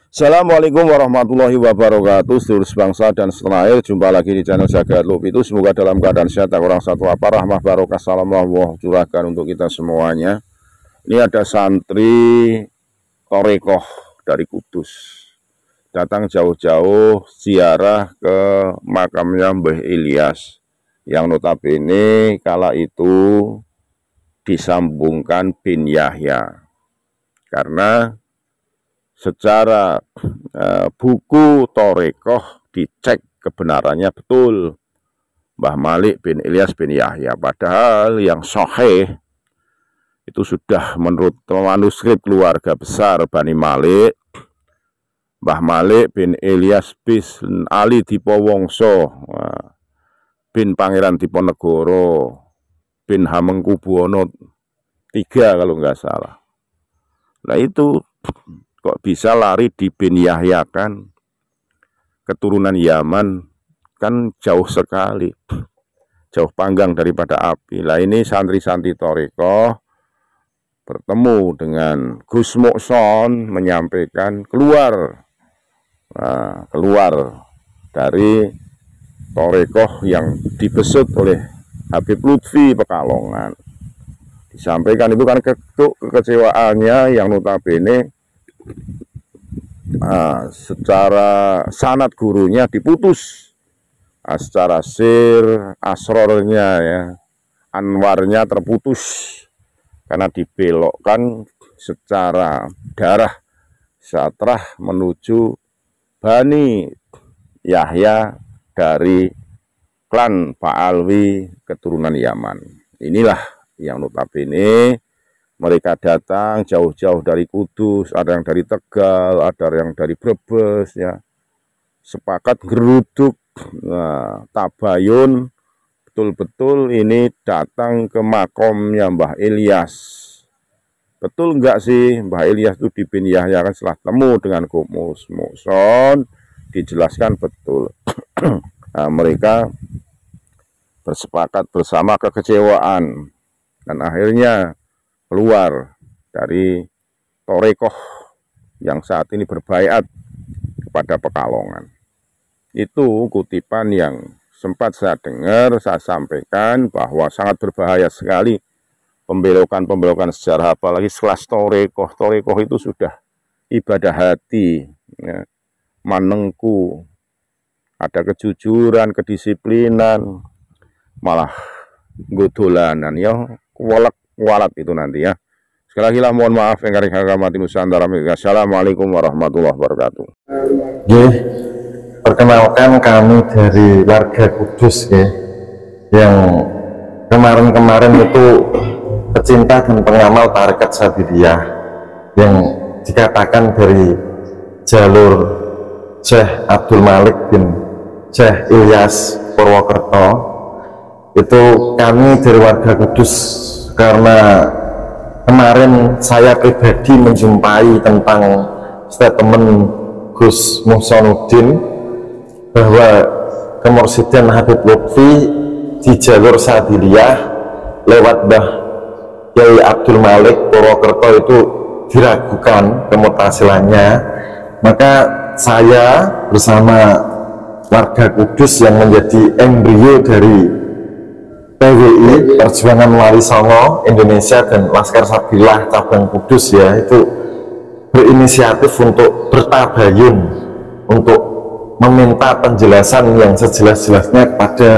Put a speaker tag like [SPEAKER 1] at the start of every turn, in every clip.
[SPEAKER 1] Assalamualaikum warahmatullahi wabarakatuh. Seluruh bangsa dan setanah air, jumpa lagi di channel Jagat Lub itu. Semoga dalam keadaan sehat, tak kurang satu apa, rahmah barokah salam Allah curahkan untuk kita semuanya. Ini ada santri Torekoh dari Kudus, datang jauh-jauh ziarah ke makamnya Mbah Ilyas, yang notabene kala itu disambungkan bin Yahya, karena secara buku Torekoh dicek kebenarannya betul Mbah Malik bin Ilyas bin Yahya, padahal yang sahih itu sudah menurut manuskrip keluarga besar Bani Malik, Mbah Malik bin Ilyas bin Ali Dipowongso bin Pangeran Diponegoro bin Hamengkubuwono III kalau nggak salah. Nah itu kok bisa lari di bin Yahya, kan keturunan Yaman, kan jauh sekali, jauh panggang daripada api. Lah ini santri-santri Torekoh bertemu dengan Gus Mukson, menyampaikan keluar dari Torekoh yang dibesut oleh Habib Lutfi Pekalongan. Disampaikan itu kan kekecewaannya yang notabene secara sanad gurunya diputus, secara sir asrornya ya, anwarnya terputus karena dibelokkan secara darah satrah menuju Bani Yahya dari klan Ba'alwi keturunan Yaman. Inilah yang notabene mereka datang jauh-jauh dari Kudus, ada yang dari Tegal, ada yang dari Brebes, ya, sepakat geruduk tabayun betul-betul ini datang ke makomnya Mbah Ilyas. Betul enggak sih Mbah Ilyas itu di bin Yahya? Kan setelah temu dengan Gus Mukson dijelaskan betul. Nah, mereka bersepakat bersama kekecewaan dan akhirnya keluar dari Torekoh yang saat ini berbaiat kepada Pekalongan. Itu kutipan yang sempat saya dengar, saya sampaikan bahwa sangat berbahaya sekali pembelokan-pembelokan sejarah, apalagi sekelas Torekoh. Torekoh itu sudah ibadah hati, ya, manengku, ada kejujuran, kedisiplinan, malah godolanan, ya, walat itu nanti ya. Sekali lagi lah mohon maaf yang kari hakamati Nusantara. Assalamualaikum warahmatullahi wabarakatuh.
[SPEAKER 2] Perkenalkan, kami dari warga Kudus yang kemarin-kemarin itu pecinta dan pengamal tarekat Sadiriyah, yang dikatakan dari jalur Syekh Abdul Malik bin Syekh Ilyas Purwokerto. Itu kami dari warga Kudus, karena kemarin saya pribadi menjumpai tentang statement Gus Muhsonuddin bahwa kemursidan Habib Lutfi di jalur Sadiriyah lewat Mbah Kyai Abdul Malik Purwokerto itu diragukan kemutasilannya. Maka saya bersama warga Kudus yang menjadi embrio dari PWI Perjuangan Wali Songo Indonesia dan Laskar Sabillah cabang Kudus, ya, itu berinisiatif untuk bertabayun untuk meminta penjelasan yang sejelas-jelasnya kepada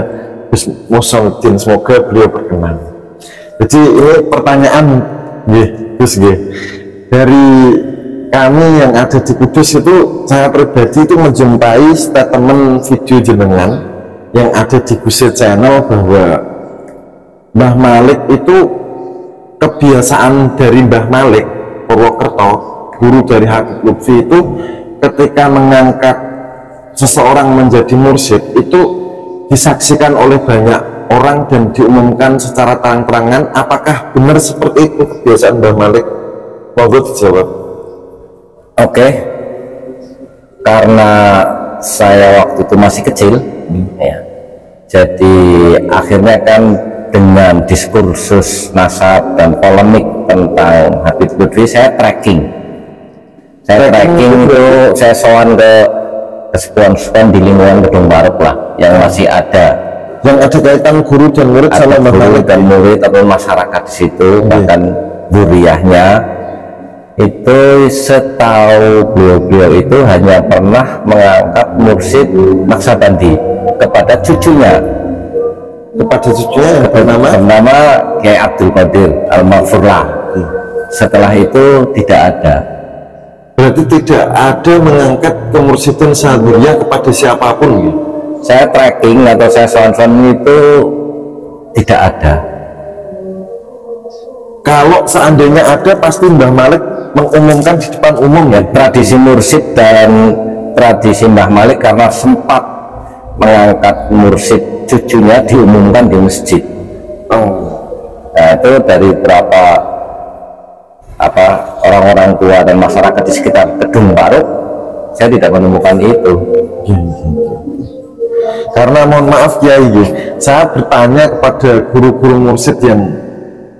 [SPEAKER 2] Gus Muksonuddin. Semoga beliau berkenan. Jadi ini pertanyaan Gus, dari kami yang ada di Kudus itu, saya pribadi itu menjumpai statement video jenengan yang ada di Gusir Channel bahwa Mbah Malik itu, kebiasaan dari Mbah Malik Purwokerto, guru dari Habib Lutfi, itu ketika mengangkat seseorang menjadi mursyid itu disaksikan oleh banyak orang dan diumumkan secara terang-terangan. Apakah benar seperti itu kebiasaan Mbah Malik? Monggo dijawab.
[SPEAKER 3] Oke, karena saya waktu itu masih kecil, ya, jadi akhirnya kan dengan diskursus nasab dan polemik tentang Habib Lutfi saya tracking Saya tracking itu, saya sowan ke sepuan-sepuan di lingkungan Gedung Barok lah, yang masih ada.
[SPEAKER 2] Yang ada kaitan guru dan murid sama Mbah Malik
[SPEAKER 3] dan murid atau masyarakat di situ, bahkan buriahnya itu setahu beliau itu hanya pernah mengangkat mursyid Naksabandi kepada cucunya bernama Kiai Abdul Qadir Al-Maghfurlah. Setelah itu tidak ada.
[SPEAKER 2] Berarti tidak ada mengangkat kemursyidin Syadziliyah kepada siapapun ya?
[SPEAKER 3] Saya tracking atau saya soal-soal itu tidak ada.
[SPEAKER 2] Kalau seandainya ada, pasti Mbah Malik mengumumkan di depan umum ya.
[SPEAKER 3] Tradisi mursyid dan tradisi Mbah Malik karena sempat mengangkat mursyid cucunya diumumkan di masjid. Nah, itu dari berapa orang-orang tua dan masyarakat di sekitar Gedung Barok, saya tidak menemukan itu.
[SPEAKER 2] Karena mohon maaf Kiai, saya bertanya kepada guru-guru mursyid yang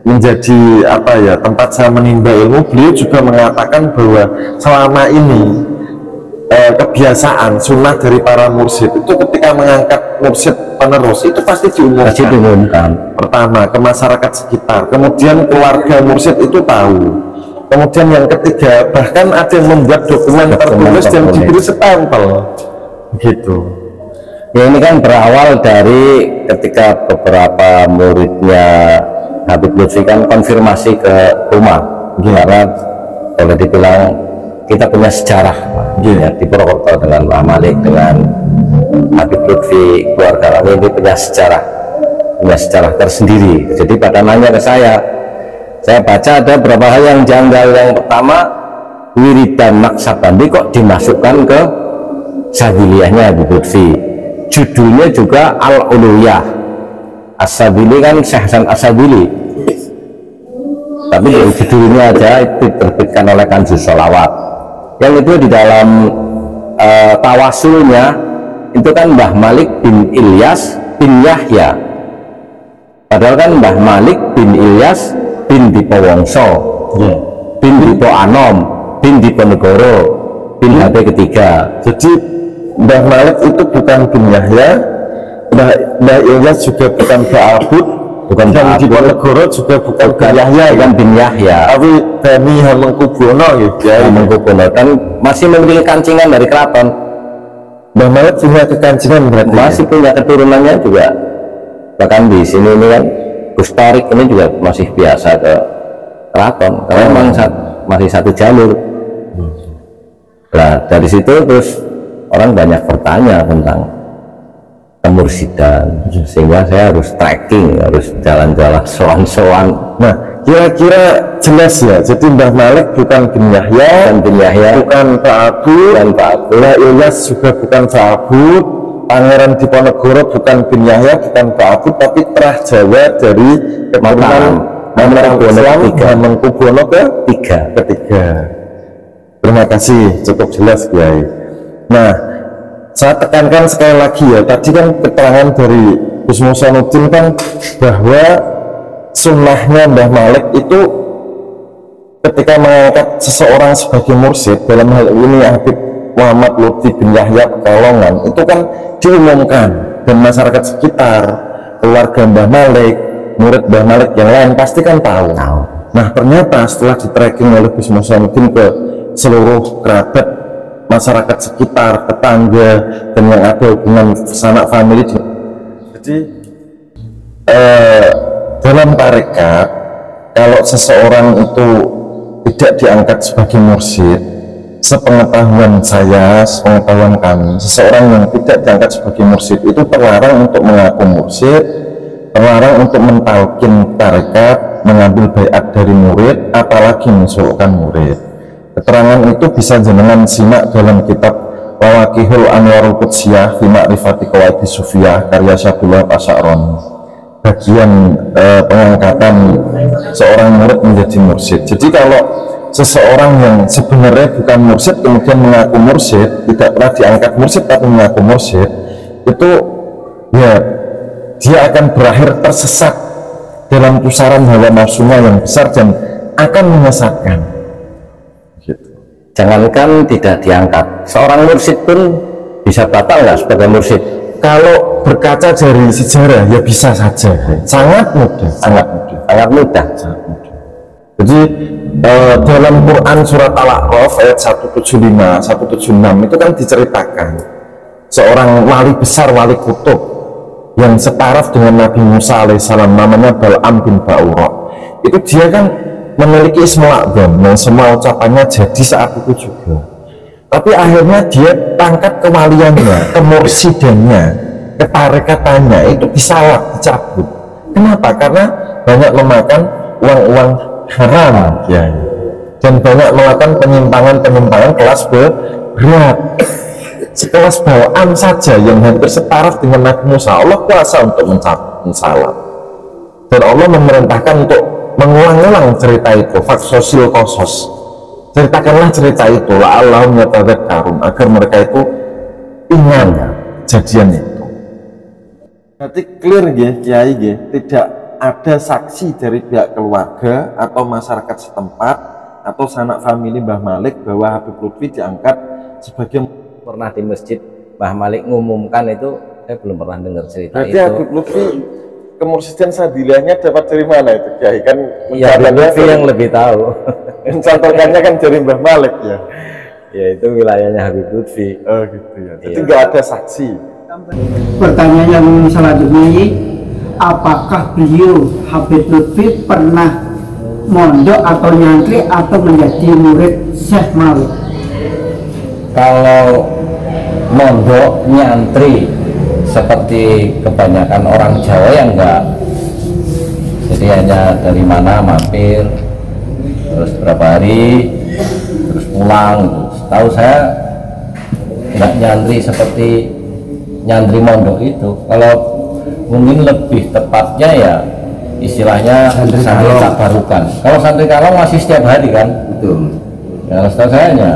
[SPEAKER 2] menjadi tempat saya menimba ilmu, beliau juga mengatakan bahwa selama ini kebiasaan sunnah dari para mursyid itu ketika mengangkat mursyid penerus itu pasti diumumkan. Pertama ke masyarakat sekitar, kemudian keluarga mursyid itu tahu, kemudian yang ketiga bahkan ada yang membuat dokumen tertulis dan diberi stempel gitu.
[SPEAKER 3] Ya, ini kan berawal dari ketika beberapa muridnya Habib Lutfi kan konfirmasi ke rumah, karena boleh dibilang kita punya sejarah ya, di Purwokerto dengan Mbah Malik, dengan Habib Lutfi, keluarga kami ini punya sejarah tersendiri. Jadi pada nanya ke saya baca ada beberapa hal yang janggal. Yang pertama, wiridan Naksabandi kok dimasukkan ke Syadziliyahnya Habib Lutfi. Judulnya juga Al-Uluyah. As-Sabili kan Syekh Hasan As-Sabili, tapi judulnya aja itu diterbitkan oleh Kanjus Sholawat. Yang itu di dalam tawasulnya itu kan Mbah Malik bin Ilyas bin Yahya, padahal kan Mbah Malik bin Ilyas bin Dipowongso, bin Dipo Anom, bin Diponegoro, bin Habe ketiga.
[SPEAKER 2] Jadi Mbah Malik itu bukan bin Yahya, Mbah Ilyas juga bukan Ba'abud, dan Diponegoro juga bukan bin Yahya,
[SPEAKER 3] bin Yahya,
[SPEAKER 2] tapi Bani Hamengkubuwono ya.
[SPEAKER 3] Hamengkubuwono kan masih memiliki kancingan dari keraton.
[SPEAKER 2] Mbah Malik punya kekancingan berarti
[SPEAKER 3] masih punya keturunannya juga, bahkan di sini ini kan Gus Tarik ini juga masih biasa ke keraton karena memang masih satu jalur. Nah dari situ terus orang banyak bertanya tentang kemursidan, sehingga saya harus tracking, harus jalan-jalan soan-soan. Nah
[SPEAKER 2] kira-kira jelas ya, jadi Mbah Malik bukan bin Yahya, bukan Ba'abud, Mbah Ilyas juga bukan Ba'abud, Pangeran Diponegoro bukan bin Yahya, bukan Ba'abud, tapi terah Jawa dari keturunan Hamengkubuwono ketiga. Terima kasih, cukup jelas Kiai. Nah, saya tekankan sekali lagi ya, tadi kan keterangan dari Gus Musanuddin kan bahwa sunnahnya Mbah Malik itu ketika mengangkat seseorang sebagai mursyid, dalam hal ini Habib Muhammad Lutfi bin Yahya Pekalongan, itu kan diumumkan dan masyarakat sekitar, keluarga Mbah Malik, murid Mbah Malik yang lain pasti kan tahu. Nah ternyata setelah di tracking oleh Gus Musanuddin ke seluruh kerabat, masyarakat sekitar, tetangga, dan yang ada hubungan sanak famili, jadi dalam tarekat kalau seseorang itu tidak diangkat sebagai mursyid, sepengetahuan saya, sepengetahuan kami, seseorang yang tidak diangkat sebagai mursyid itu terlarang untuk mengaku mursyid, terlarang untuk mentalkin tarekat, mengambil baiat dari murid, apalagi mensuruhkan murid. Keterangan itu bisa jenengan simak dalam kitab Lawakihul Anwarul Qudsiyah fi Ma'rifati Qawaidi Sufiyah karya Syabullah Pasakron, bagian pengangkatan seorang murid menjadi mursyid. Jadi kalau seseorang yang sebenarnya bukan mursyid kemudian mengaku mursyid, tidak pernah diangkat mursyid tapi mengaku mursyid, itu ya dia akan berakhir tersesat dalam pusaran hawa nafsunya yang besar dan akan menyesatkan gitu.
[SPEAKER 3] Jangankan tidak diangkat, seorang mursyid pun bisa batal nggak sebagai mursyid?
[SPEAKER 2] Kalau berkaca dari sejarah ya bisa saja, sangat mudah, sangat mudah,
[SPEAKER 3] Sangat mudah.
[SPEAKER 2] sangat mudah. Jadi dalam Quran surat Al-A'raf ayat 175, 176 itu kan diceritakan seorang wali besar, wali kutub yang setaraf dengan Nabi Musa alaihissalam, namanya Bal'am bin Ba'ura. Itu dia kan memiliki ismul a'dzam, yang semua ucapannya jadi saat itu juga. Tapi akhirnya dia pangkat kewaliannya, kemursidannya, ketarekatannya itu disalak, dicabut. Kenapa? Karena banyak memakan uang-uang haram, ya, dan banyak melakukan penyimpangan-penyimpangan kelas berat. Sekelas Bal'am saja yang hampir setaraf dengan Nabi Musa, Allah kuasa untuk mensalat. Dan Allah memerintahkan untuk mengulang-ulang cerita itu, faksosil kosos. Ceritakanlah cerita itu, la'allahum yatadzakkarun, agar mereka itu ingat kejadian itu. Berarti clear ya, Kiai ya, tidak ada saksi dari pihak keluarga atau masyarakat setempat atau sanak famili Mbah Malik bahwa Habib Lutfi diangkat sebagai.
[SPEAKER 3] Pernah di masjid Mbah Malik ngumumkan itu, saya belum pernah dengar cerita
[SPEAKER 2] Berarti
[SPEAKER 3] itu.
[SPEAKER 2] Habib Lutfi kemursidan sadilahnya dapat dari mana itu, Kiai? Kan
[SPEAKER 3] Ya, Habib Lutfi yang lebih tahu.
[SPEAKER 2] mencantumkannya kan dari Mbah Malik ya.
[SPEAKER 3] Ya, itu wilayahnya Habib Lutfi.
[SPEAKER 2] Oh gitu ya. Jadi
[SPEAKER 3] Iya.
[SPEAKER 2] nggak ada saksi.
[SPEAKER 4] Pertanyaan yang selanjutnya ini, apakah beliau Habib Lutfi pernah mondok atau nyantri atau menjadi murid Syekh Malik?
[SPEAKER 3] Kalau mondok nyantri seperti kebanyakan orang Jawa ya enggak, jadi hanya dari mana mampir terus berapa hari terus pulang. Tahu saya enggak nyantri seperti nyantri mondok itu. Kalau mungkin lebih tepatnya ya istilahnya santri tabarukan. Kalau santri kalong masih setiap hari kan, betul ya. Setahu saya hanya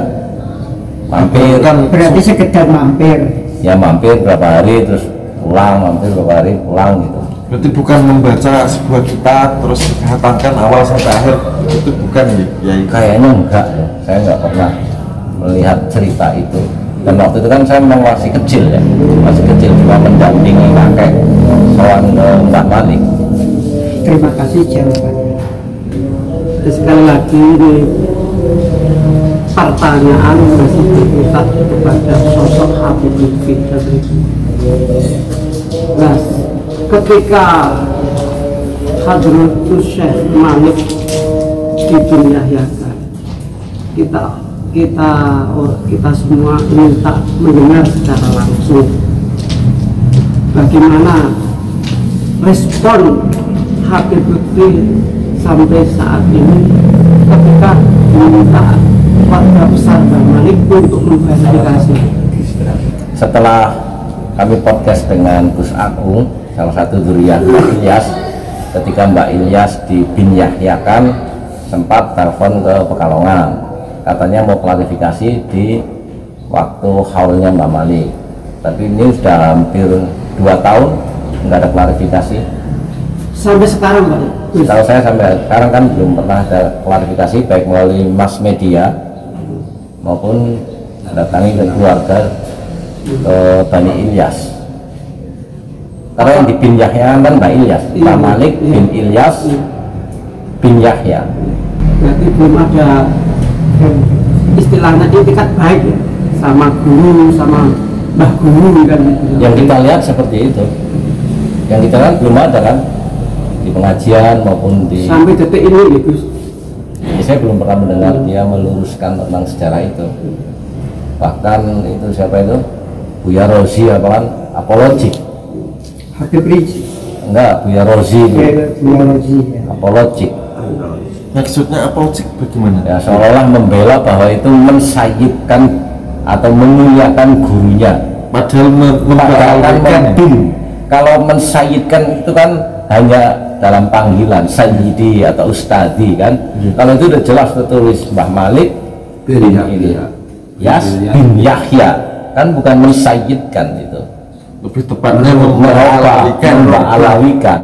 [SPEAKER 3] mampir,
[SPEAKER 4] Berarti sekedar mampir.
[SPEAKER 3] ya mampir berapa hari terus pulang, mampir berapa hari pulang gitu.
[SPEAKER 2] Berarti bukan membaca sebuah kitab terus dikatakan awal sampai akhir, itu bukan ya, Kiai?
[SPEAKER 3] Kayaknya enggak ya, saya enggak pernah melihat cerita itu. Dan waktu itu kan saya memang masih kecil ya, masih kecil, cuma mendampingi kakek soal Mbah Malik.
[SPEAKER 4] Terima kasih jawabannya. Sekali lagi ini pertanyaan masih berputar kepada sosok Habib Lutfi. Nah, ketika Hadratus Syekh Malik dipindahkan, kita semua minta mendengar secara langsung bagaimana respon Habib Lutfi sampai saat ini ketika meminta warga besar Mbah Malik untuk memverifikasi.
[SPEAKER 3] Setelah kami podcast dengan Gus Agung, salah satu dzurriyyah Mbak Ilyas, ketika Mbak Ilyas dibinyahiakan sempat telepon ke Pekalongan, katanya mau klarifikasi di waktu haulnya Mbak Malik. Tapi ini sudah hampir 2 tahun nggak ada klarifikasi.
[SPEAKER 4] Sampai sekarang Pak?
[SPEAKER 3] Setahu saya sampai sekarang kan belum pernah ada klarifikasi, baik melalui mass media maupun datangi ke keluarga ke Bani Ilyas. Karena yang di bin Yahya kan Mbak Ilyas, Mbak Malik bin Ilyas bin Yahya.
[SPEAKER 4] Berarti belum ada istilahnya etikat baik ya, sama guru, sama mbah guru kan.
[SPEAKER 3] Yang kita lihat seperti itu. Yang kita lihat belum ada kan di pengajian maupun di.
[SPEAKER 4] Sampai detik ini ya Gus.
[SPEAKER 3] Ya, saya belum pernah mendengar dia meluruskan tentang sejarah itu. Bahkan itu siapa itu? Buya Rozi apa kan? Apologik.
[SPEAKER 4] Habib Rizik.
[SPEAKER 3] Enggak, Buya Rozi itu.
[SPEAKER 4] Biologi ya.
[SPEAKER 3] Apologik.
[SPEAKER 2] Maksudnya apologik bagaimana?
[SPEAKER 3] Ya seolah-olah membela bahwa itu mensayyidkan atau memuliakan gurunya.
[SPEAKER 2] Padahal
[SPEAKER 3] Padahal kan
[SPEAKER 2] memperhatikan
[SPEAKER 3] membin. Kalau mensayyidkan itu kan hanya dalam panggilan sayyidi atau ustadi kan. Kalau itu udah jelas tertulis Mbah Malik bin Ilyas bin Yahya, kan bukan mensayyidkan itu.
[SPEAKER 2] lebih tepatnya
[SPEAKER 3] Mengalawikan.